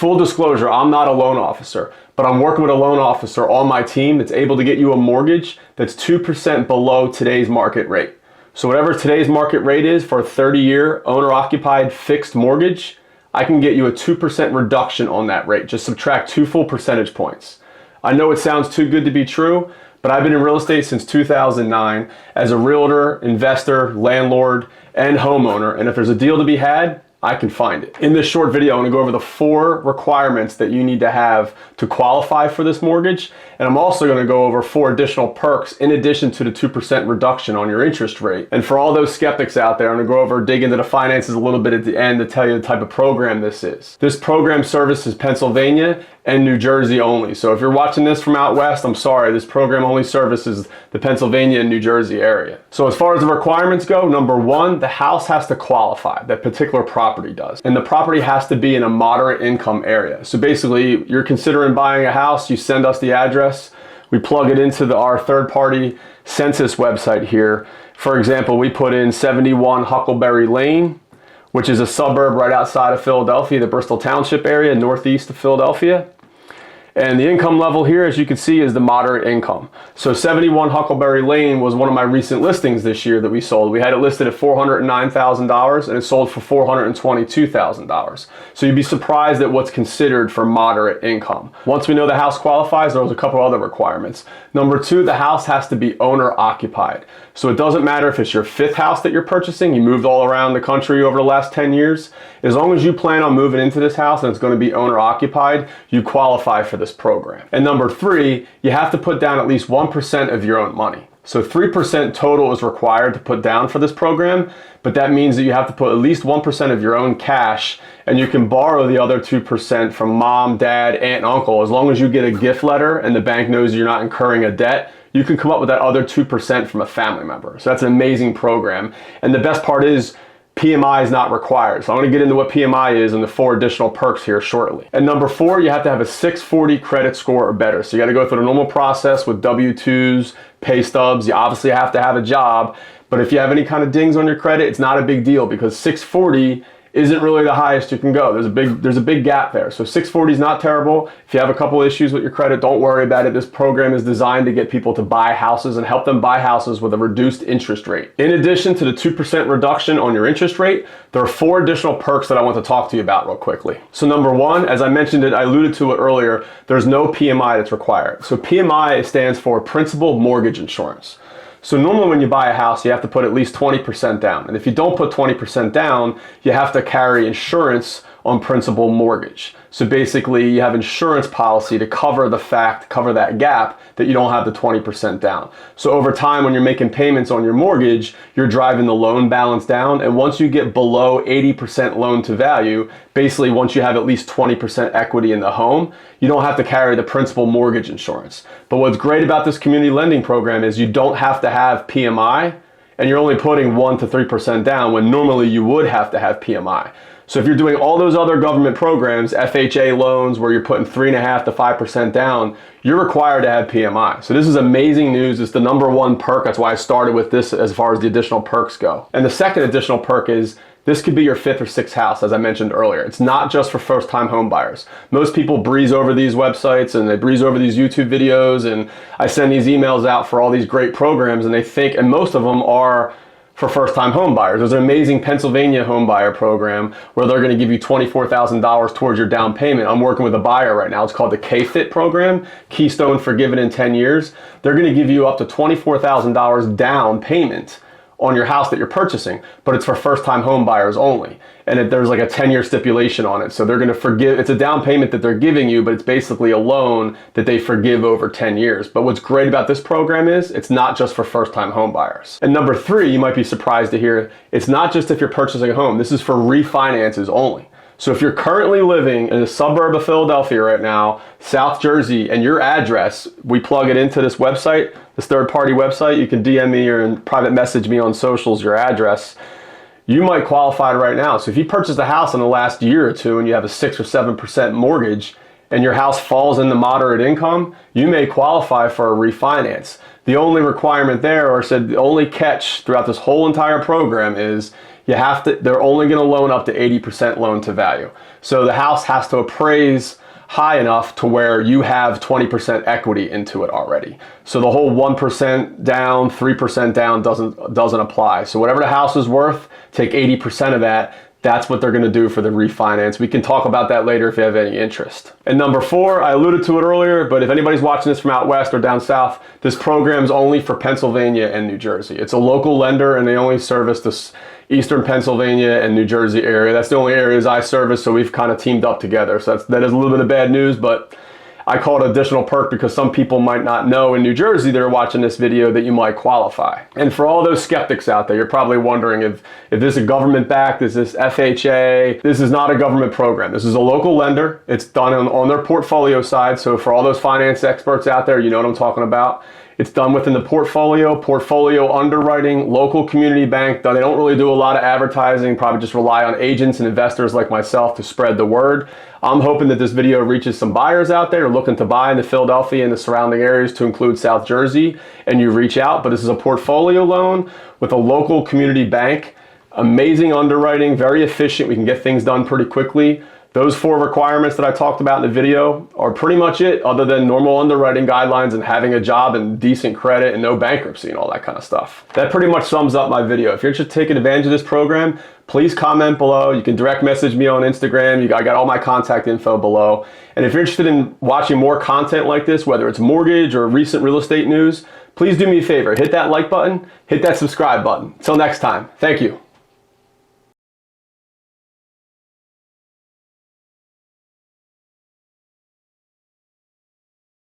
full disclosure, I'm not a loan officer, but I'm working with a loan officer on my team that's able to get you a mortgage that's 2% below today's market rate. So whatever today's market rate is for a 30-year owner-occupied fixed mortgage, I can get you a 2% reduction on that rate. Just subtract 2 full percentage points. I know it sounds too good to be true, but I've been in real estate since 2009 as a realtor, investor, landlord, and homeowner. And if there's a deal to be had, I can find it. In this short video, I'm gonna go over the 4 requirements that you need to have to qualify for this mortgage. And I'm also gonna go over 4 additional perks in addition to the 2% reduction on your interest rate. And for all those skeptics out there, I'm gonna go over, dig into the finances a little bit at the end to tell you the type of program this is. This program services Pennsylvania and New Jersey only. So if you're watching this from out west, I'm sorry, this program only services the Pennsylvania and New Jersey area. So as far as the requirements go, number 1, the house has to qualify, that particular property does. And the property has to be in a moderate income area. So basically, you're considering buying a house, you send us the address, we plug it into our third-party census website here. For example, we put in 71 Huckleberry Lane, which is a suburb right outside of Philadelphia, the Bristol Township area, northeast of Philadelphia. And the income level here, as you can see, is the moderate income. So 71 Huckleberry Lane was one of my recent listings this year that we sold. We had it listed at $409,000 and it sold for $422,000. So you'd be surprised at what's considered for moderate income. Once we know the house qualifies, there's a couple other requirements. Number 2, the house has to be owner occupied. So it doesn't matter if it's your 5th house that you're purchasing, you moved all around the country over the last 10 years. As long as you plan on moving into this house and it's going to be owner occupied, you qualify for this program. And number 3, you have to put down at least 1% of your own money. So 3% total is required to put down for this program, but that means that you have to put at least 1% of your own cash, and you can borrow the other 2% from mom, dad, aunt, and uncle. As long as you get a gift letter and the bank knows you're not incurring a debt, you can come up with that other 2% from a family member. So that's an amazing program. And the best part is PMI is not required. So I'm going to get into what PMI is and the 4 additional perks here shortly. And number 4, you have to have a 640 credit score or better. So you got to go through the normal process with W-2s, pay stubs. You obviously have to have a job, but if you have any kind of dings on your credit, it's not a big deal because 640 isn't really the highest you can go. There's a big gap there. So 640 is not terrible. If you have a couple issues with your credit, don't worry about it. This program is designed to get people to buy houses and help them buy houses with a reduced interest rate. In addition to the 2% reduction on your interest rate, there are 4 additional perks that I want to talk to you about real quickly. So number 1, as I mentioned it, I alluded to it earlier, there's no PMI that's required. So PMI stands for Principal Mortgage Insurance. So normally when you buy a house, you have to put at least 20% down. And if you don't put 20% down, you have to carry insurance on principal mortgage. So basically you have insurance policy to cover that gap that you don't have the 20% down. So over time when you're making payments on your mortgage, you're driving the loan balance down. And once you get below 80% loan to value, basically once you have at least 20% equity in the home, you don't have to carry the principal mortgage insurance. But what's great about this community lending program is you don't have to have PMI and you're only putting 1 to 3% down when normally you would have to have PMI. So if you're doing all those other government programs, FHA loans where you're putting 3.5 to 5% down, you're required to have PMI. So this is amazing news. It's the number 1 perk. That's why I started with this as far as the additional perks go. And the second additional perk is this could be your 5th or 6th house, as I mentioned earlier. It's not just for first-time home buyers. Most people breeze over these websites and they breeze over these YouTube videos, and I send these emails out for all these great programs, and they think, and most of them are for first-time home buyers. There's an amazing Pennsylvania home buyer program where they're gonna give you $24,000 towards your down payment. I'm working with a buyer right now. It's called the K-Fit program, Keystone Forgiven in 10 years. They're gonna give you up to $24,000 down payment on your house that you're purchasing, but it's for first-time home buyers only. And there's like a 10-year stipulation on it. So they're gonna forgive, it's a down payment that they're giving you, but it's basically a loan that they forgive over 10 years. But what's great about this program is it's not just for first-time home buyers. And number 3, you might be surprised to hear, it's not just if you're purchasing a home, this is for refinances only. So if you're currently living in a suburb of Philadelphia right now, South Jersey, and your address, we plug it into this website, this third-party website, you can DM me or private message me on socials your address. You might qualify right now. So if you purchased a house in the last year or 2 and you have a 6 or 7% mortgage and your house falls into moderate income, you may qualify for a refinance. The only requirement there, or said the only catch throughout this whole entire program is they're only going to loan up to 80% loan to value. So the house has to appraise high enough to where you have 20% equity into it already. So the whole 1% down, 3% down doesn't apply. So whatever the house is worth, take 80% of that. That's what they're going to do for the refinance. We can talk about that later if you have any interest. And number 4, I alluded to it earlier, but if anybody's watching this from out west or down south, this program is only for Pennsylvania and New Jersey. It's a local lender and they only service this Eastern Pennsylvania and New Jersey area. That's the only areas I service, so we've kind of teamed up together. So that is a little bit of bad news, but I call it additional perk because some people might not know in New Jersey that are watching this video that you might qualify. And for all those skeptics out there, you're probably wondering if this is government backed, is this FHA? This is not a government program. This is a local lender. It's done on their portfolio side. So for all those finance experts out there, you know what I'm talking about. It's done within the portfolio underwriting, local community bank. They don't really do a lot of advertising, probably just rely on agents and investors like myself to spread the word. I'm hoping that this video reaches some buyers out there looking to buy in the Philadelphia and the surrounding areas, to include South Jersey, and you reach out. But this is a portfolio loan with a local community bank. Amazing underwriting, very efficient. We can get things done pretty quickly. Those 4 requirements that I talked about in the video are pretty much it, other than normal underwriting guidelines and having a job and decent credit and no bankruptcy and all that kind of stuff. That pretty much sums up my video. If you're interested in taking advantage of this program, please comment below. You can direct message me on Instagram. I got all my contact info below. And if you're interested in watching more content like this, whether it's mortgage or recent real estate news, please do me a favor. Hit that like button, hit that subscribe button. Until next time, thank you.